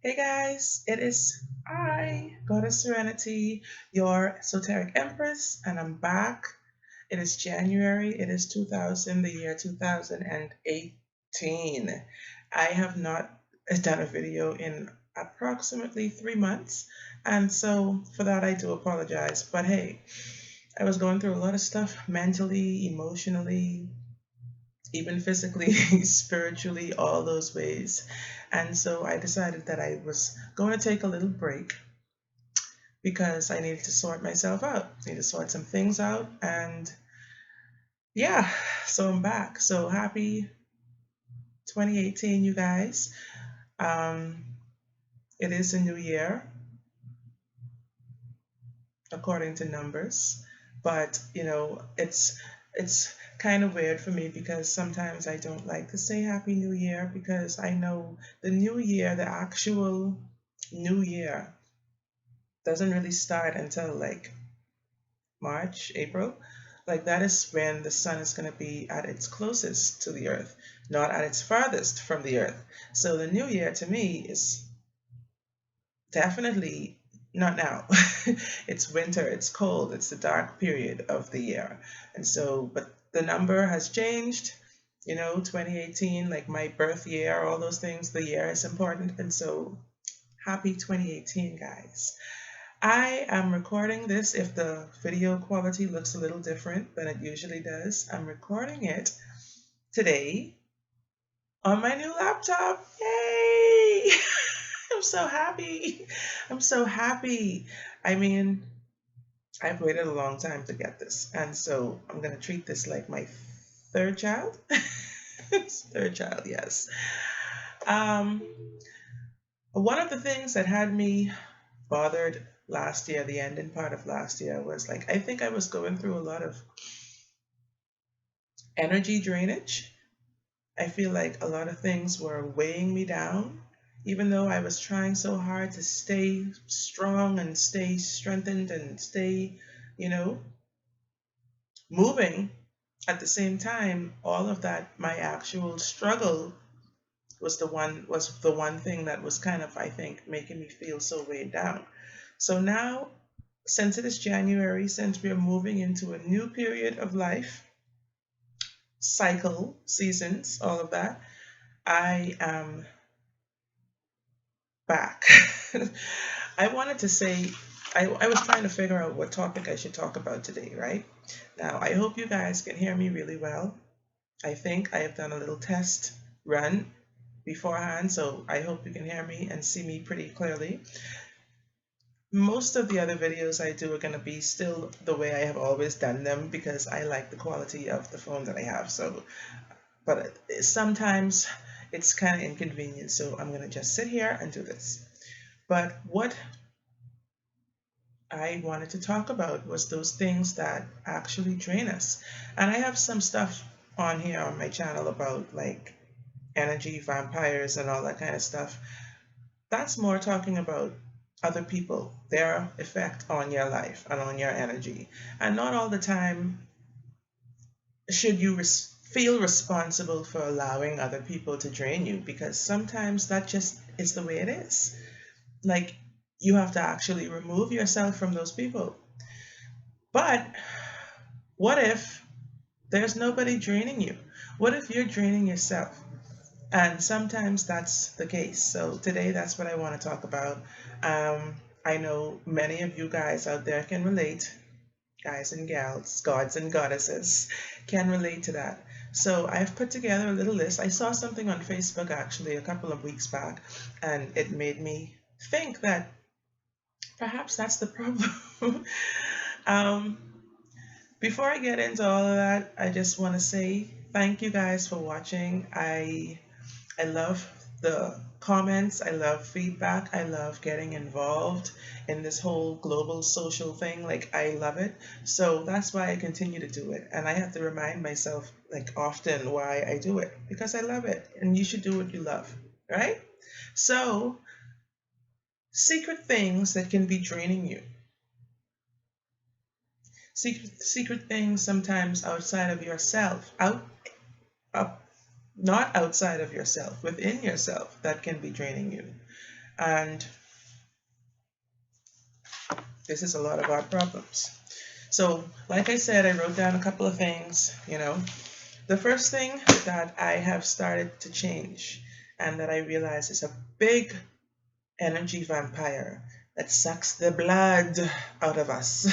Hey guys, it is I, Goddess Serenity, your Esoteric Empress, and I'm back. It is January, it is 2000, the year 2018. I have not done a video in approximately 3 months, and so for that I do apologize. But hey, I was going through a lot of stuff mentally, emotionally, even physically, spiritually, all those ways. And so I decided that I was going to take a little break because I needed to sort myself out, I need to sort some things out. And yeah, so I'm back. So happy 2018, you guys. Um, it is a new year, according to numbers. But it's kind of weird for me because sometimes I don't like to say Happy New Year because I know the new year, the actual new year, doesn't really start until like March, April. Like that is when the sun is going to be at its closest to the earth, not at its farthest from the earth. So the new year to me is definitely not now. It's winter, it's cold, it's the dark period of the year. And so, but the number has changed, 2018, like my birth year, all those things, the year is important. And so, happy 2018, guys. I am recording this. If the video quality looks a little different than it usually does, I'm recording it today on my new laptop. Yay! I'm so happy. I'm so happy. I mean, I've waited a long time to get this. And so I'm going to treat this like my third child. Third child, yes. Um, One of the things that had me bothered last year, the ending part of last year, was like, I think I was going through a lot of energy drainage. I feel like a lot of things were weighing me down, even though I was trying so hard to stay strong and stay strengthened and stay, you know, moving. At the same time, all of that, my actual struggle was the one thing that was kind of, I think, making me feel so weighed down. So now, since it is January, since we are moving into a new period of life, cycle, seasons, all of that, I am back. I wanted to say, I was trying to figure out what topic I should talk about today, right? Now, I hope you guys can hear me really well. I think I have done a little test run beforehand, so I hope you can hear me and see me pretty clearly. Most of the other videos I do are going to be still the way I have always done them because I like the quality of the phone that I have. So, but sometimes it's kind of inconvenient, so I'm going to just sit here and do this. But what I wanted to talk about was those things that actually drain us. And I have some stuff on here on my channel about like energy vampires and all that kind of stuff. That's more talking about other people, their effect on your life and on your energy. And not all the time should you feel responsible for allowing other people to drain you because sometimes that just is the way it is. Like you have to actually remove yourself from those people. But what if there's nobody draining you? What if you're draining yourself? And sometimes that's the case. So today, that's what I want to talk about. I know many of you guys out there can relate, guys and gals, gods and goddesses, can relate to that. So I've put together a little list. I saw something on Facebook actually a couple of weeks back, and it made me think that perhaps that's the problem. um, Before I get into all of that, I just want to say thank you guys for watching. I love the comments. I love feedback. I love getting involved in this whole global social thing. Like, I love it. So that's why I continue to do it. And I have to remind myself, like, often why I do it because I love it. And you should do what you love, right? So, secret things that can be draining you. Secret things sometimes outside of yourself, up, not outside of yourself, within yourself, that can be draining you. And this is a lot of our problems. So, like I said, I wrote down a couple of things. The first thing that I have started to change and that I realize is a big energy vampire that sucks the blood out of us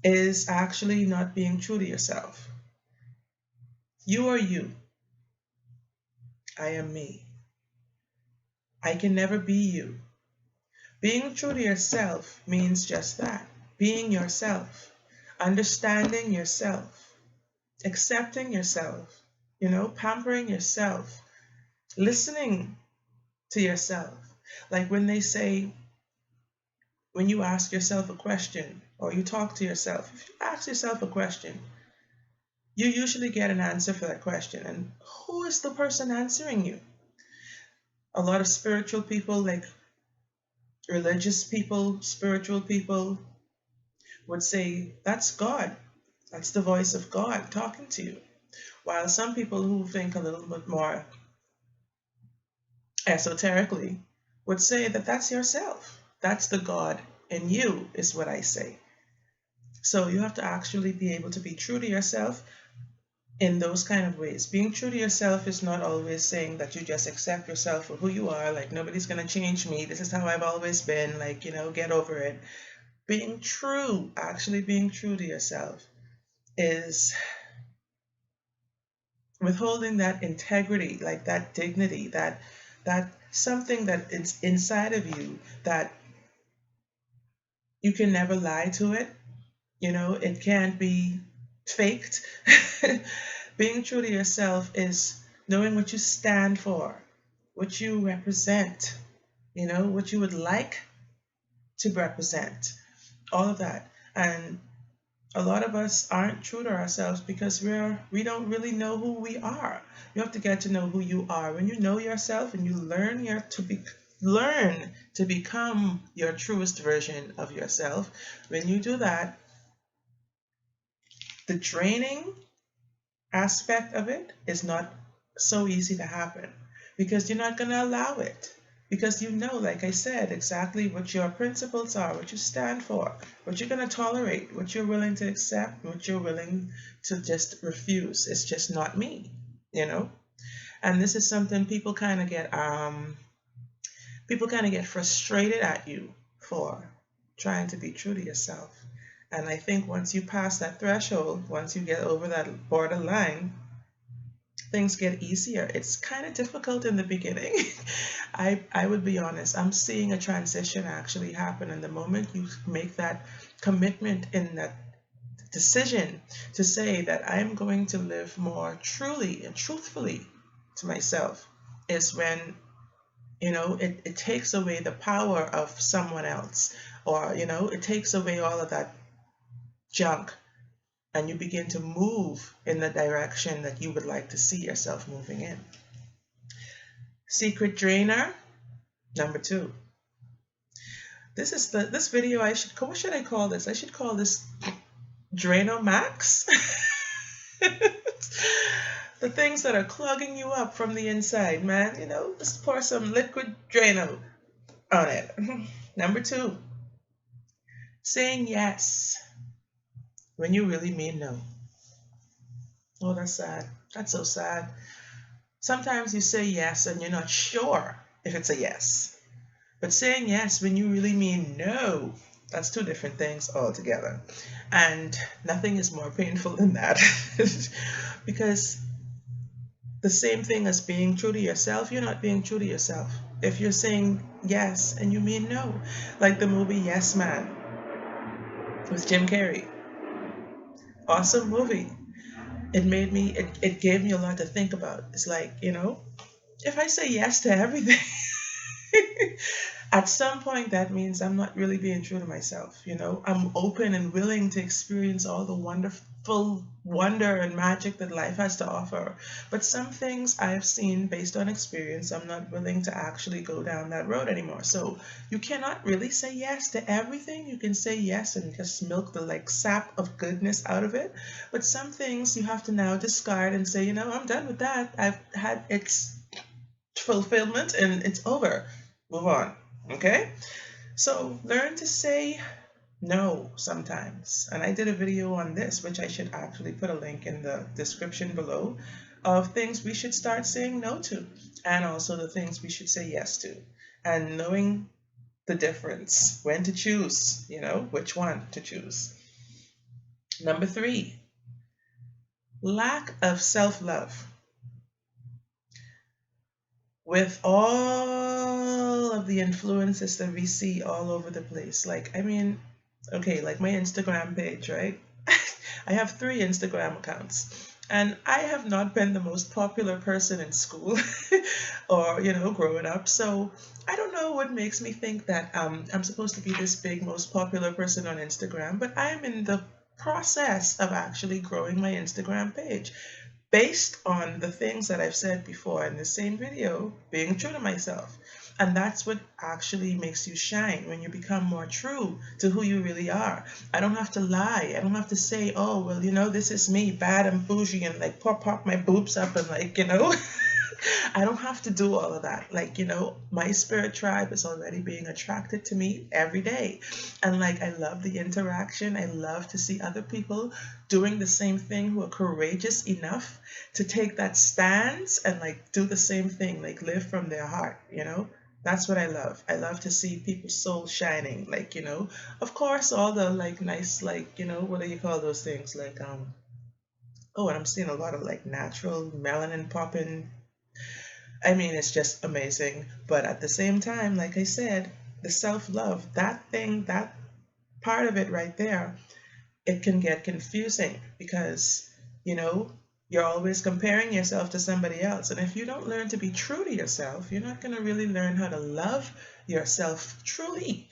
is actually not being true to yourself. You are you. I am me. I can never be you. Being true to yourself means just that, being yourself, understanding yourself, accepting yourself, pampering yourself, listening to yourself. Like when they say, when you ask yourself a question or you talk to yourself, if you ask yourself a question, you usually get an answer for that question. And who is the person answering you? A lot of spiritual people, like religious people, spiritual people, would say, that's God. That's the voice of God talking to you. While some people who think a little bit more esoterically would say that that's yourself. That's the God in you, is what I say. So you have to actually be able to be true to yourself in those kind of ways. Being true to yourself is not always saying that you just accept yourself for who you are, like nobody's going to change me. This is how I've always been, like, get over it. Being true, actually being true to yourself is withholding that integrity, like that dignity, that something that is inside of you that you can never lie to it. It can't be faked. Being true to yourself is knowing what you stand for, what you represent, what you would like to represent, all of that. And a lot of us aren't true to ourselves because we don't really know who we are. You have to get to know who you are. When you know yourself and you learn to become your truest version of yourself, when you do that, the draining aspect of it is not so easy to happen because you're not going to allow it. Because like I said, exactly what your principles are, what you stand for, what you're going to tolerate, what you're willing to accept, what you're willing to just refuse. It's just not me, you know? And this is something people kind of get frustrated at you for trying to be true to yourself. And I think once you pass that threshold, once you get over that borderline, things get easier. It's kind of difficult in the beginning. I would be honest, I'm seeing a transition actually happen. And the moment you make that commitment in that decision to say that I'm going to live more truly and truthfully to myself, is when it takes away the power of someone else, or it takes away all of that junk, and you begin to move in the direction that you would like to see yourself moving in. Secret drainer number 2. This video, what should I call this? I should call this Drano Max. The things that are clogging you up from the inside, man. Just pour some liquid Drano on it. Number 2, saying yes when you really mean no. Oh, that's sad. That's so sad. Sometimes you say yes and you're not sure if it's a yes. But saying yes when you really mean no, that's two different things altogether. And nothing is more painful than that. Because the same thing as being true to yourself, you're not being true to yourself. If you're saying yes and you mean no, like the movie Yes Man with Jim Carrey. Awesome movie. It gave me a lot to think about. It's like, if I say yes to everything, at some point that means I'm not really being true to myself. I'm open and willing to experience all the wonderful wonder and magic that life has to offer. But some things I've seen based on experience, I'm not willing to actually go down that road anymore. So you cannot really say yes to everything. You can say yes and just milk the sap of goodness out of it. But some things you have to now discard and say, I'm done with that. fulfillment and it's over. Move on. Okay? So learn to say no sometimes. And I did a video on this, which I should actually put a link in the description below, of things we should start saying no to, and also the things we should say yes to. And knowing the difference, when to choose, which one to choose. Number 3, lack of self love. With all of the influences that we see all over the place, like, I mean, okay, like my Instagram page, right? I have 3 Instagram accounts. And I have not been the most popular person in school or, growing up. So I don't know what makes me think that I'm supposed to be this big, most popular person on Instagram, but I'm in the process of actually growing my Instagram page based on the things that I've said before in the same video, being true to myself. And that's what actually makes you shine, when you become more true to who you really are. I don't have to lie. I don't have to say, oh, well, this is me, bad and bougie, and like pop my boobs up and like, I don't have to do all of that. Like, my spirit tribe is already being attracted to me every day. And like, I love the interaction. I love to see other people doing the same thing who are courageous enough to take that stance and like do the same thing, like live from their heart. That's what I love. I love to see people's soul shining. Like, of course, all the like nice, like, what do you call those things? Like, oh, and I'm seeing a lot of like natural melanin popping. I mean, it's just amazing. But at the same time, like I said, the self love, that thing, that part of it right there, it can get confusing because, you know, you're always comparing yourself to somebody else. And if you don't learn to be true to yourself, you're not going to really learn how to love yourself truly.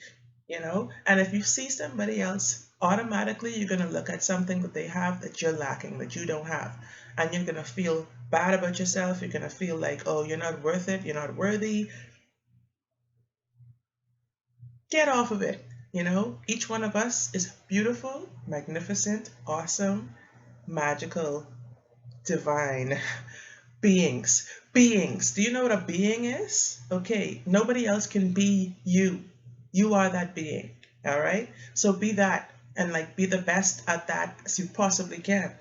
And if you see somebody else, automatically you're going to look at something that they have that you're lacking, that you don't have. And you're going to feel bad about yourself. You're going to feel like, oh, you're not worth it. You're not worthy. Get off of it. Each one of us is beautiful, magnificent, awesome, magical, divine beings. Beings. Do you know what a being is? Okay, nobody else can be you. You are that being. All right? So be that and like be the best at that as you possibly can.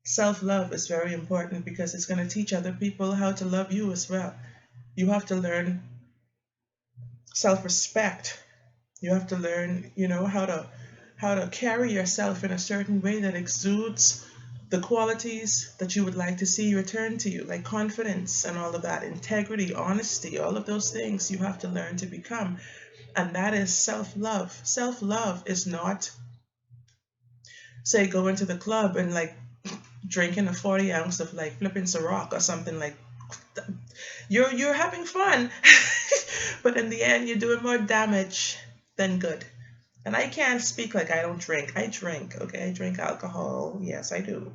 Self-love is very important because it's going to teach other people how to love you as well. You have to learn self-respect. You have to learn, how to carry yourself in a certain way that exudes the qualities that you would like to see return to you, like confidence and all of that, integrity, honesty, all of those things you have to learn to become. And that is self-love. Self-love is not, say, going to the club and like drinking a 40 ounce of like flipping Ciroc or something like. You're having fun, but in the end, you're doing more damage than good. And I can't speak like I don't drink. I drink, okay? I drink alcohol. Yes, I do.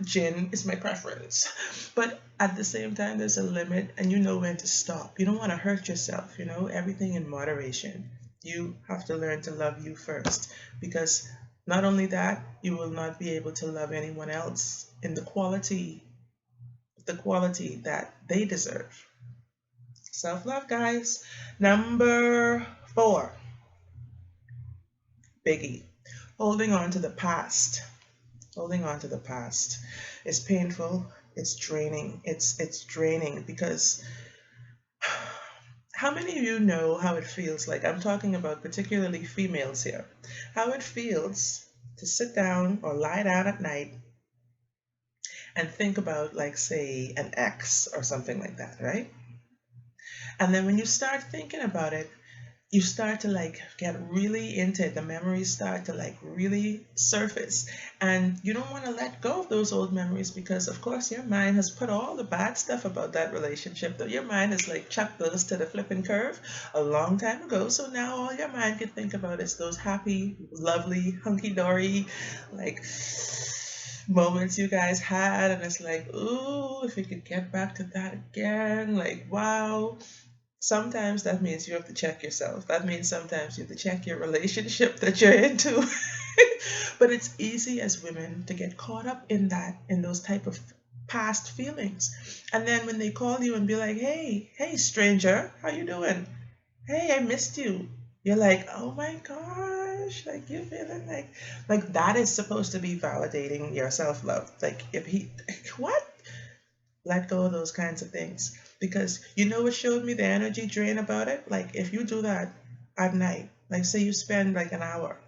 Gin is my preference. But at the same time, there's a limit and you know when to stop. You don't want to hurt yourself, everything in moderation. You have to learn to love you first because not only that, you will not be able to love anyone else in the quality that they deserve. Self-love, guys. Number 4, biggie. Holding on to the past. Holding on to the past is painful. It's draining. It's draining because how many of you know how it feels like? I'm talking about particularly females here. How it feels to sit down or lie down at night and think about, like, say, an ex or something like that, right? And then when you start thinking about it, you start to like get really into it. The memories start to like really surface. And you don't want to let go of those old memories because, of course, your mind has put all the bad stuff about that relationship. That your mind has like chucked those to the flipping curve a long time ago. So now all your mind can think about is those happy, lovely, hunky dory, like moments you guys had. And it's like, ooh, if you could get back to that again, like, wow. Sometimes that means you have to check yourself. That means sometimes you have to check your relationship that you're into. But it's easy as women to get caught up in those type of past feelings. And then when they call you and be like, hey, stranger, how you doing? Hey, I missed you. You're like, oh my gosh, like you're feeling like that is supposed to be validating your self-love. Like if he, what? Let go of those kinds of things. Because you know what showed me the energy drain about it? Like if you do that at night, like say you spend like an hour,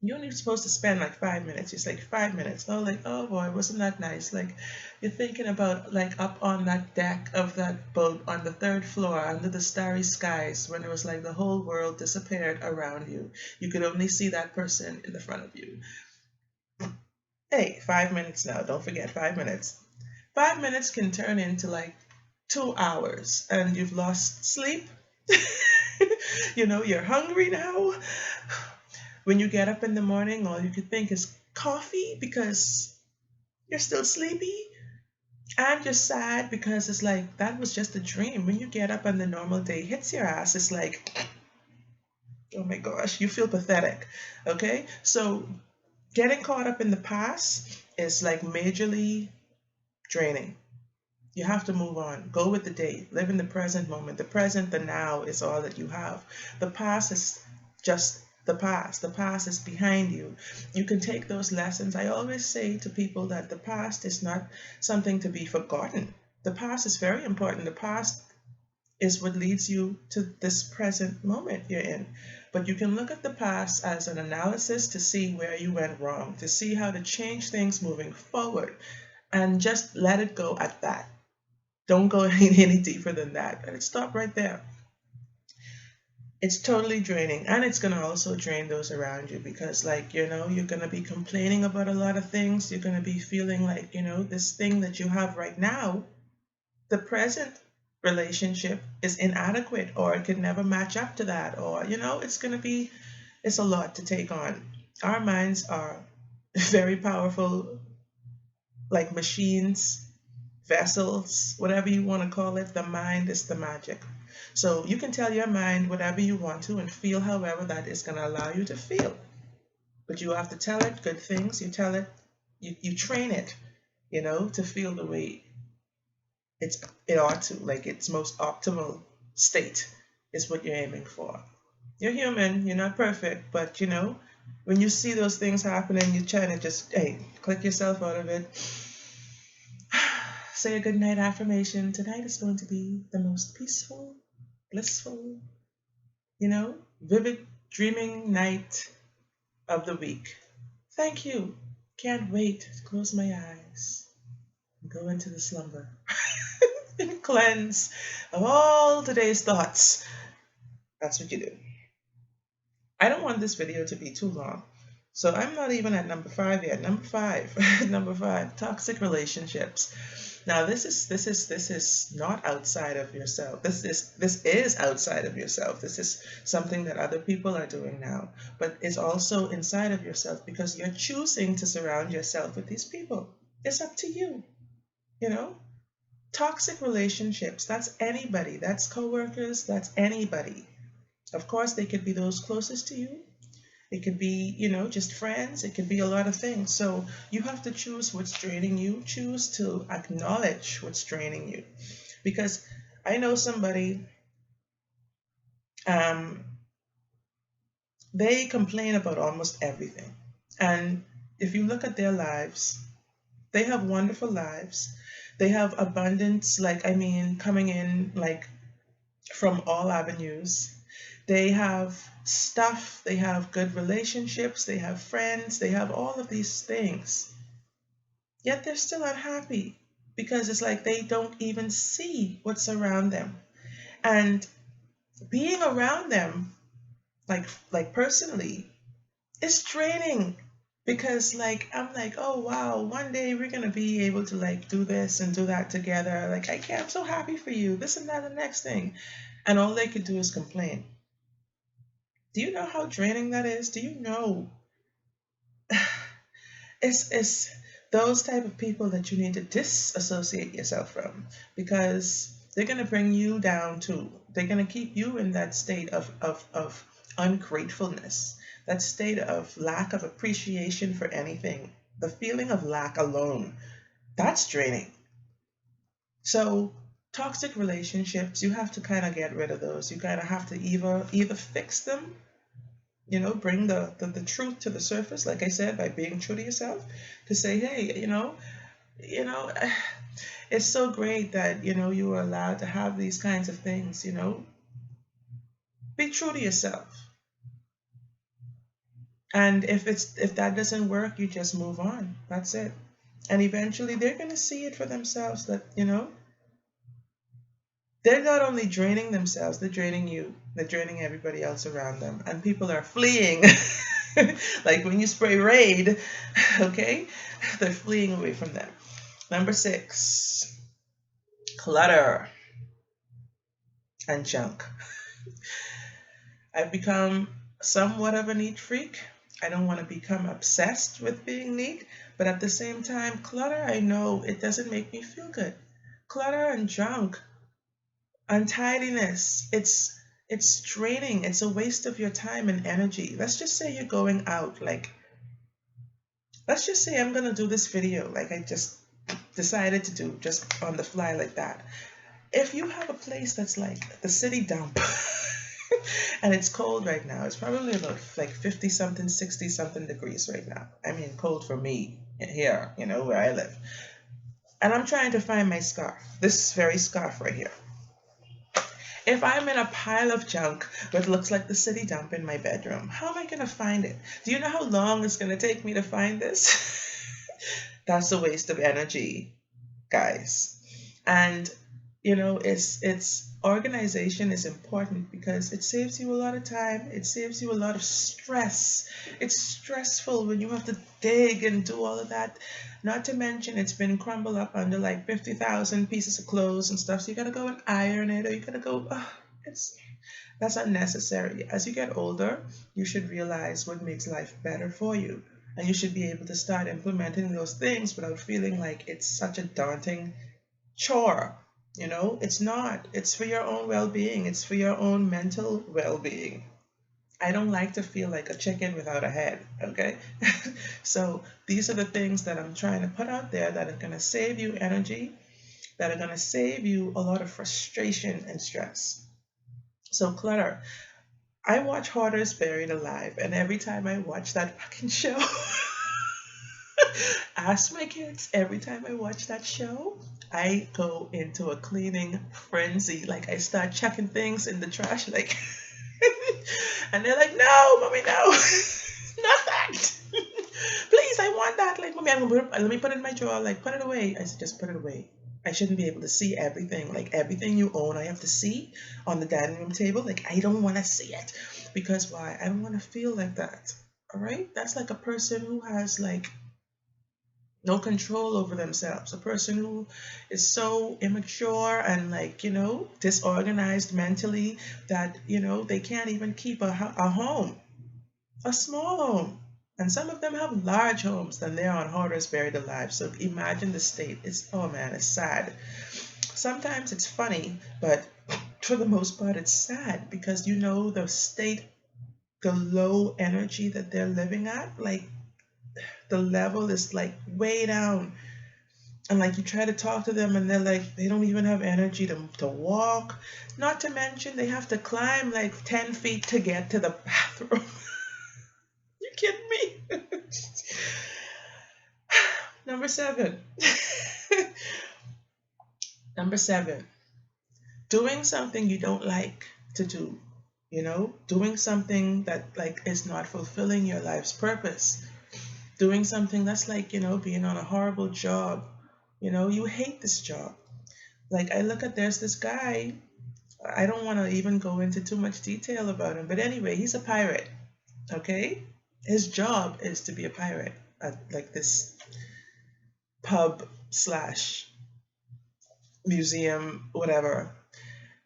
you're only supposed to spend like 5 minutes. It's like 5 minutes. Oh, like, oh boy, wasn't that nice? Like, you're thinking about like up on that deck of that boat on the third floor under the starry skies when it was like the whole world disappeared around you. You could only see that person in the front of you. Hey, 5 minutes now. Don't forget 5 minutes. 5 minutes can turn into like 2 hours and you've lost sleep. You're hungry now. When you get up in the morning, all you could think is coffee because you're still sleepy. I'm just sad because it's like that was just a dream. When you get up and the normal day hits your ass, it's like, oh my gosh, you feel pathetic. Okay? So getting caught up in the past is like majorly draining. You have to move on. Go with the day. Live in the present moment. The present, the now is all that you have. The past is just the past. The past is behind you. You can take those lessons. I always say to people that the past is not something to be forgotten. The past is very important. The past is what leads you to this present moment you're in. But you can look at the past as an analysis to see where you went wrong, to see how to change things moving forward, and just let it go at that. Don't go any deeper than that. And stop right there. It's totally draining. And it's going to also drain those around you because, like, you're going to be complaining about a lot of things. You're going to be feeling like, this thing that you have right now, the present relationship is inadequate or it could never match up to that. Or, it's a lot to take on. Our minds are very powerful, like machines, vessels, whatever you want to call it. The mind is the magic. So you can tell your mind whatever you want to and feel however that is going to allow you to feel. But you have to tell it good things. You tell it, you train it, to feel the way it ought to, like its most optimal state is what you're aiming for. You're human, you're not perfect, but when you see those things happening, you're trying to just, hey, click yourself out of it. Say a good night affirmation. Tonight is going to be the most peaceful, blissful, vivid dreaming night of the week. Thank you. Can't wait to close my eyes and go into the slumber and cleanse of all today's thoughts. That's what you do. I don't want this video to be too long. So I'm not even at number 5 yet. Number 5, number 5, toxic relationships. Now this is not outside of yourself. This is outside of yourself. This is something that other people are doing now, but it's also inside of yourself because you're choosing to surround yourself with these people. It's up to you. Toxic relationships, that's anybody. That's coworkers, that's anybody. Of course, they could be those closest to you. It could be, just friends. It could be a lot of things. So you have to choose what's draining you. Choose to acknowledge what's draining you. Because I know somebody, they complain about almost everything. And if you look at their lives, they have wonderful lives. They have abundance, coming in, from all avenues. They have stuff, they have good relationships, they have friends, they have all of these things. Yet they're still unhappy because it's like they don't even see what's around them. And being around them, like personally, is draining because I'm like, oh wow, one day we're gonna be able to do this and do that together. I'm so happy for you, this and that, the next thing. And all they could do is complain. Do you know how draining that is? Do you know? It's those type of people that you need to disassociate yourself from because they're going to bring you down too. They're going to keep you in that state of ungratefulness, that state of lack of appreciation for anything. The feeling of lack alone That's draining. So toxic relationships, you have to kind of get rid of those. You kind of have to either fix them, bring the truth to the surface, like I said, by being true to yourself, to say, hey, you know, it's so great that, you are allowed to have these kinds of things, be true to yourself. And if that doesn't work, you just move on. That's it. And eventually they're going to see it for themselves that, they're not only draining themselves, they're draining you. They're draining everybody else around them. And people are fleeing. Like when you spray Raid, okay? They're fleeing away from them. Number 6, clutter and junk. I've become somewhat of a neat freak. I don't want to become obsessed with being neat, but at the same time, clutter, I know it doesn't make me feel good. Clutter and junk, untidiness, it's draining. It's a waste of your time and energy. Let's just say you're going out, like let's just say I'm gonna do this video, like I just decided to do just on the fly like that. If you have a place that's like the city dump and it's cold right now, it's probably about like 50 something, 60 something degrees right now. I mean, cold for me here, where I live. And I'm trying to find my scarf, this very scarf right here. If I'm in a pile of junk that looks like the city dump in my bedroom, how am I going to find it? Do you know how long it's going to take me to find this? That's a waste of energy, guys. And it's organization is important because it saves you a lot of time. It saves you a lot of stress. It's stressful when you have to dig and do all of that. Not to mention it's been crumbled up under like 50,000 pieces of clothes and stuff. So you gotta go and iron it, or you gotta go. It's That's unnecessary. As you get older, you should realize what makes life better for you. And you should be able to start implementing those things without feeling like it's such a daunting chore. It's not. It's for your own well being, it's for your own mental well being. I don't like to feel like a chicken without a head, okay? So these are the things that I'm trying to put out there that are going to save you energy, that are going to save you a lot of frustration and stress. So, clutter. I watch Hoarders Buried Alive, and every time I watch that fucking show, ask my kids, every time I watch that show, I go into a cleaning frenzy. Like I start checking things in the trash, like, and they're like, "No, mommy, no, not that. Please, I want that. Like, mommy, let me put it in my drawer. Like, put it away." I said, "Just put it away. I shouldn't be able to see everything. Like everything you own, I have to see on the dining room table. Like I don't want to see it because why? I don't want to feel like that. All right? That's like a person who has like no control over themselves, a person who is so immature and like disorganized mentally that they can't even keep a home, a small home. And some of them have large homes than they're on Hoarders Buried Alive. So imagine the state. It's, oh man, it's sad. Sometimes it's funny, but for the most part it's sad because the state, the low energy that they're living at, like the level is like way down. And like you try to talk to them and they're like they don't even have energy to walk. Not to mention they have to climb like 10 feet to get to the bathroom. You kidding me? Number 7. Number 7. Doing something you don't like to do. Doing something that like is not fulfilling your life's purpose. Doing something that's like, being on a horrible job. You hate this job. Like I look at there's this guy, I don't want to even go into too much detail about him, but anyway, he's a pirate. Okay? His job is to be a pirate at like this pub slash museum, whatever.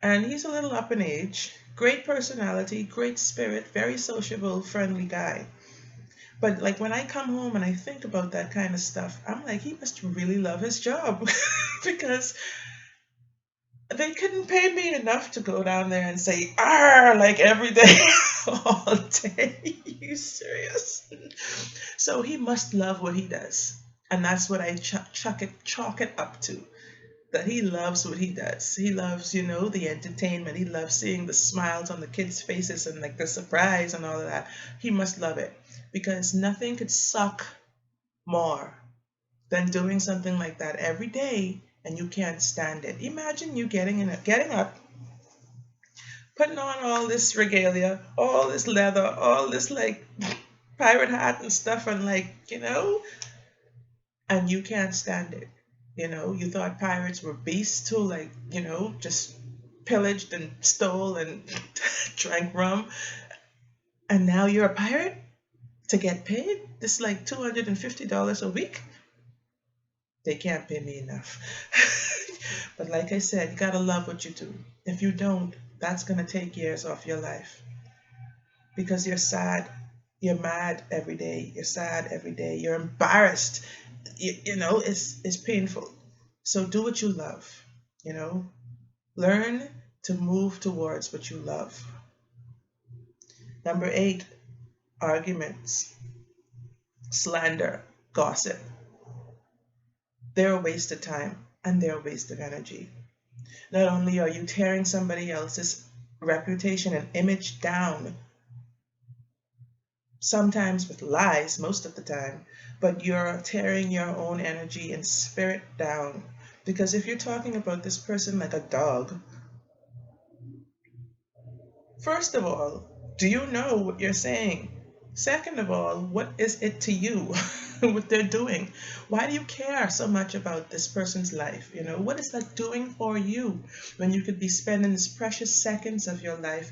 And he's a little up in age, great personality, great spirit, very sociable, friendly guy. But like when I come home and I think about that kind of stuff, I'm like, he must really love his job because they couldn't pay me enough to go down there and say, "Ah," like every day, all day. You serious? So he must love what he does. And that's what I chalk it up to. That he loves what he does. He loves, the entertainment. He loves seeing the smiles on the kids' faces and like the surprise and all of that. He must love it because nothing could suck more than doing something like that every day and you can't stand it. Imagine you getting up, putting on all this regalia, all this leather, all this like pirate hat and stuff, and like, and you can't stand it. You thought pirates were beasts who, like, just pillaged and stole and drank rum, and now you're a pirate to get paid this like $250 a week. They can't pay me enough. But like I said, you gotta love what you do. If you don't, that's gonna take years off your life because you're sad, you're mad every day, you're sad every day, you're embarrassed. It's painful. So do what you love. You know, learn to move towards what you love. Number 8, arguments, slander, gossip. They're a waste of time and they're a waste of energy. Not only are you tearing somebody else's reputation and image down, sometimes with lies, most of the time, but you're tearing your own energy and spirit down. Because if you're talking about this person like a dog, first of all, do you know what you're saying? Second of all, what is it to you, what they're doing? Why do you care so much about this person's life? What is that doing for you when you could be spending these precious seconds of your life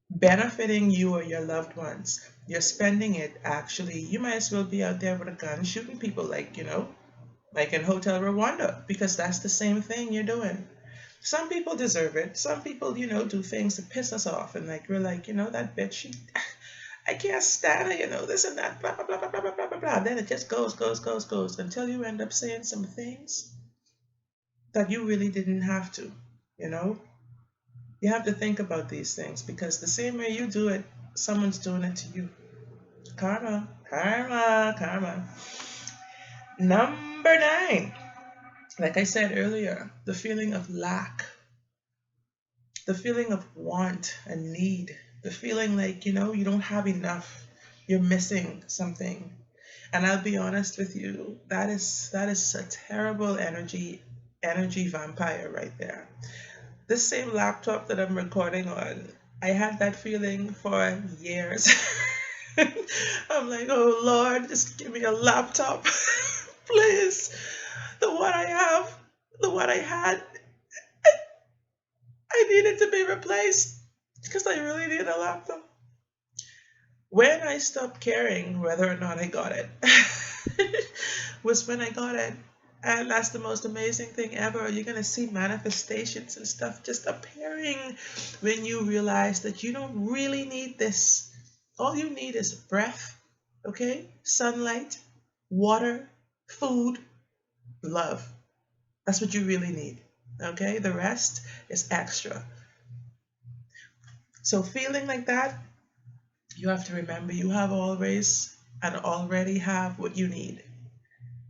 benefiting you or your loved ones? You're spending it actually, you might as well be out there with a gun shooting people like in Hotel Rwanda, because that's the same thing you're doing. Some people deserve it. Some people, do things to piss us off. And like, we're like, that bitch, I can't stand her, this and that, blah, blah, blah, blah, blah, blah, blah, blah. Then it just goes until you end up saying some things that you really didn't have to, you know? You have to think about these things because the same way you do it, someone's doing it to you. Karma, karma, karma. Number 9, like I said earlier, the feeling of lack, the feeling of want and need, the feeling like, you don't have enough, you're missing something. And I'll be honest with you, that is a terrible energy vampire right there. This same laptop that I'm recording on, I had that feeling for years. I'm like, oh Lord, just give me a laptop, please. The one I have, the one I had, I needed to be replaced because I really need a laptop. When I stopped caring whether or not I got it, was when I got it. And that's the most amazing thing ever. You're going to see manifestations and stuff just appearing when you realize that you don't really need this. All you need is breath, okay? Sunlight, water, food, love. That's what you really need, okay? The rest is extra. So feeling like that, you have to remember you have always and already have what you need.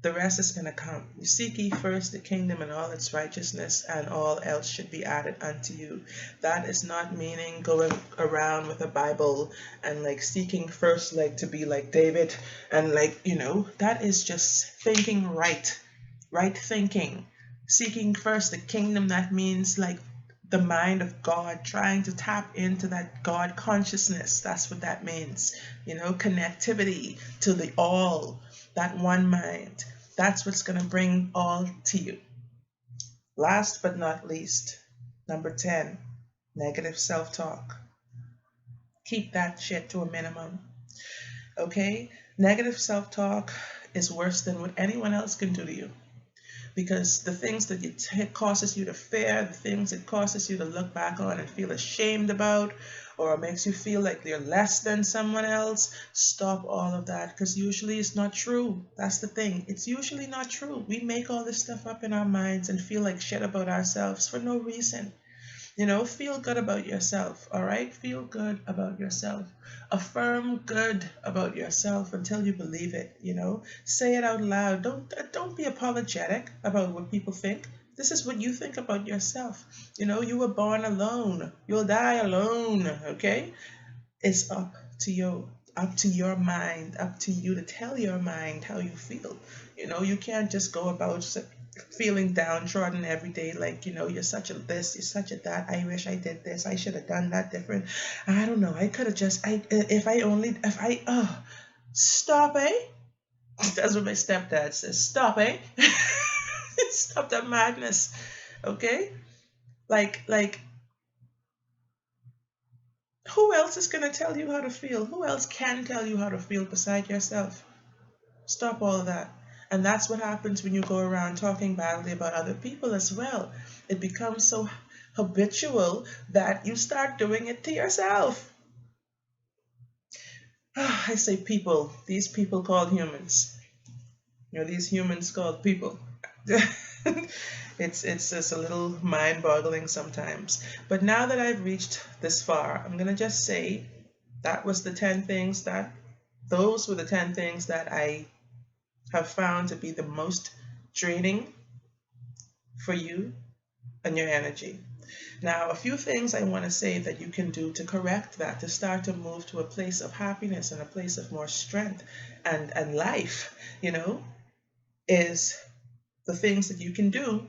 The rest is going to come. You seek ye first the kingdom and all its righteousness, and all else should be added unto you. That is not meaning going around with a Bible and like seeking first, like to be like David, and like, that is just thinking right thinking. Seeking first the kingdom, that means like the mind of God, trying to tap into that God consciousness. That's what that means. Connectivity to the all, that one mind. That's what's going to bring all to you. Last but not least, number 10, negative self-talk. Keep that shit to a minimum. Okay? Negative self-talk is worse than what anyone else can do to you. Because the things that it causes you to fear, the things it causes you to look back on and feel ashamed about, or makes you feel like you're less than someone else, stop all of that, because usually it's not true. That's the thing. It's usually not true. We make all this stuff up in our minds and feel like shit about ourselves for no reason. Feel good about yourself, all right? Feel good about yourself. Affirm good about yourself until you believe it, Say it out loud. Don't be apologetic about what people think. This is what you think about yourself. You were born alone. You'll die alone, okay? It's up to your mind, up to you to tell your mind how you feel. You can't just go about feeling downtrodden every day, like, you're such a this, you're such a that. I wish I did this, I should have done that different. I don't know, I could have just, I if I only, if I stop, eh? That's what my stepdad says. Stop, eh? Stop that madness. Okay? Like who else is going to tell you how to feel? Who else can tell you how to feel beside yourself? Stop all of that. And that's what happens when you go around talking badly about other people as well. It becomes so habitual that you start doing it to yourself. I say people, these people called humans. These humans called people. It's just a little mind-boggling sometimes. But now that I've reached this far, I'm gonna just say those were the 10 things that I have found to be the most draining for you and your energy. Now, a few things I want to say that you can do to correct that, to start to move to a place of happiness and a place of more strength and life, is the things that you can do.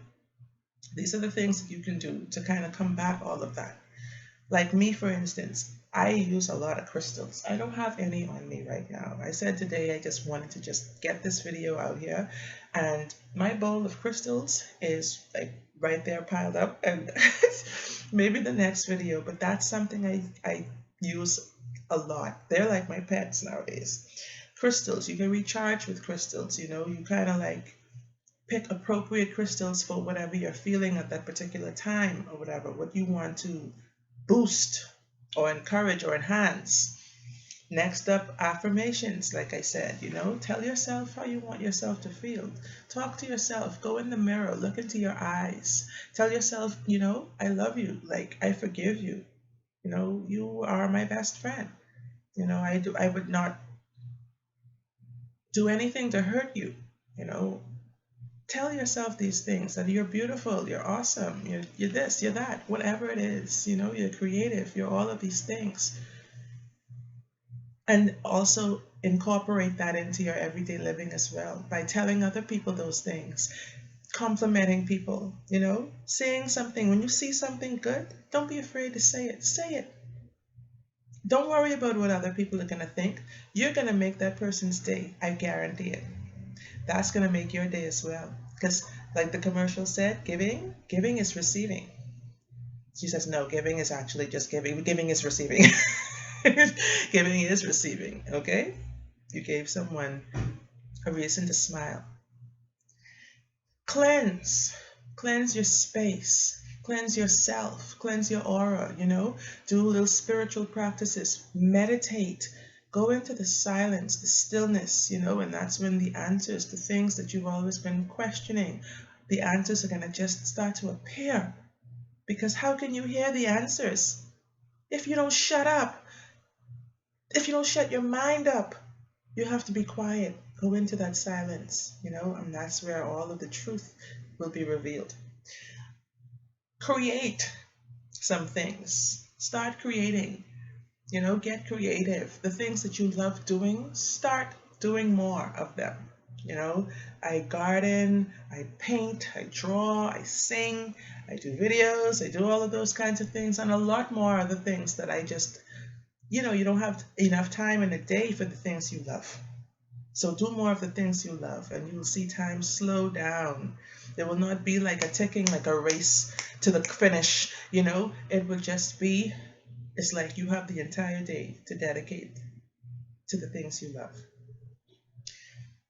These are the things that you can do to kind of combat all of that. Like me, for instance, I use a lot of crystals. I don't have any on me right now. I said today I just wanted to just get this video out here, and my bowl of crystals is like right there piled up, and maybe the next video, but that's something I use a lot. They're like my pets nowadays. Crystals, you can recharge with crystals, you kind of like pick appropriate crystals for whatever you're feeling at that particular time, or whatever, what you want to boost or encourage or enhance. Next up, affirmations, like I said, tell yourself how you want yourself to feel. Talk to yourself, go in the mirror, look into your eyes. Tell yourself, I love you, like I forgive you. You are my best friend. I would not do anything to hurt you. Tell yourself these things, that you're beautiful, you're awesome, you're this, you're that, whatever it is, you're creative, you're all of these things. And also incorporate that into your everyday living as well by telling other people those things, complimenting people, saying something. When you see something good, don't be afraid to say it. Say it. Don't worry about what other people are going to think. You're going to make that person's day. I guarantee it. That's going to make your day as well. Because like the commercial said, giving is receiving. She says, no, giving is actually just giving. Giving is receiving. Giving is receiving, okay? You gave someone a reason to smile. Cleanse your space, cleanse yourself, cleanse your aura, do little spiritual practices, meditate, go into the silence, the stillness, and that's when the answers, the things that you've always been questioning, the answers are going to just start to appear. Because how can you hear the answers if you don't shut up? If you don't shut your mind up? You have to be quiet. Go into that silence, and that's where all of the truth will be revealed. Create some things. Start creating. Get creative. The things that you love doing, start doing more of them. I garden, I paint, I draw, I sing, I do videos, I do all of those kinds of things, and a lot more other things that I just, you don't have enough time in a day for the things you love. So do more of the things you love, and you will see time slow down. It will not be like a ticking, like a race to the finish, It will just be, it's like you have the entire day to dedicate to the things you love.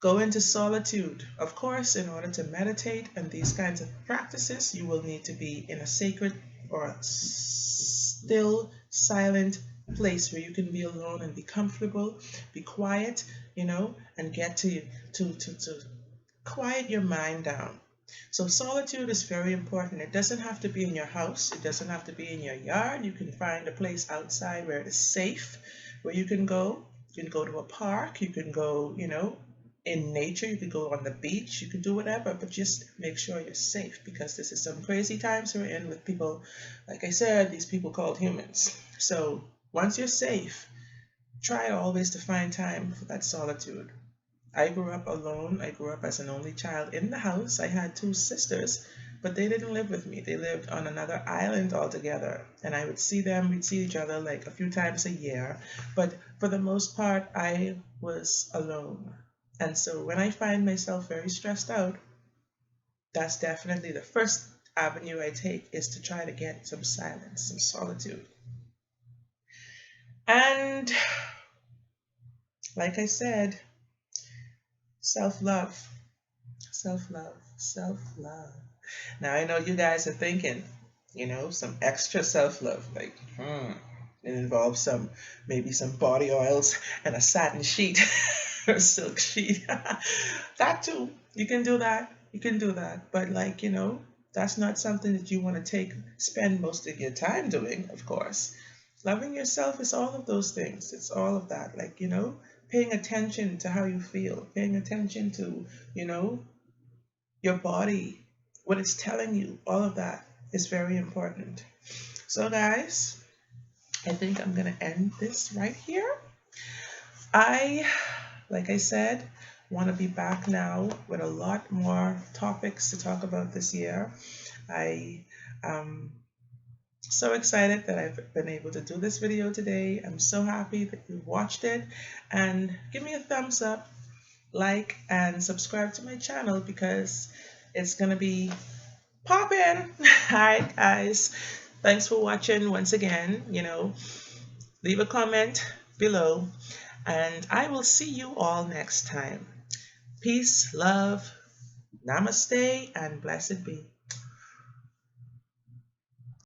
Go into solitude. Of course, in order to meditate and these kinds of practices, you will need to be in a sacred or a still, silent place where you can be alone and be comfortable, be quiet, and get to quiet your mind down. So solitude is very important. It doesn't have to be in your house. It doesn't have to be in your yard. You can find a place outside where it is safe, where you can go. You can go to a park. You can go, in nature. You can go on the beach. You can do whatever, but just make sure you're safe, because this is some crazy times we're in with people, like I said, these people called humans. So once you're safe, try always to find time for that solitude. I grew up alone. I grew up as an only child in the house. I had two sisters, but they didn't live with me. They lived on another island altogether. And I would see them, we'd see each other like a few times a year. But for the most part, I was alone. And so when I find myself very stressed out, that's definitely the first avenue I take, is to try to get some silence, some solitude. And like I said, self love, self love, self love. Now I know you guys are thinking, some extra self-love, like, it involves maybe some body oils and a satin sheet or a silk sheet. That too, you can do that. You can do that. But like, that's not something that you want to spend most of your time doing, of course. Loving yourself is all of those things. It's all of that. Like, paying attention to how you feel, paying attention to, you know, your body, what it's telling you, all of that is very important. So, guys, I think I'm going to end this right here. I, like I said, want to be back now with a lot more topics to talk about this year. I am so excited that I've been able to do this video today. I'm so happy that you watched it, and give me a thumbs up, like, and subscribe to my channel, because it's going to be popping. All right, guys. Thanks for watching once again. Leave a comment below, and I will see you all next time. Peace, love, namaste, and blessed be.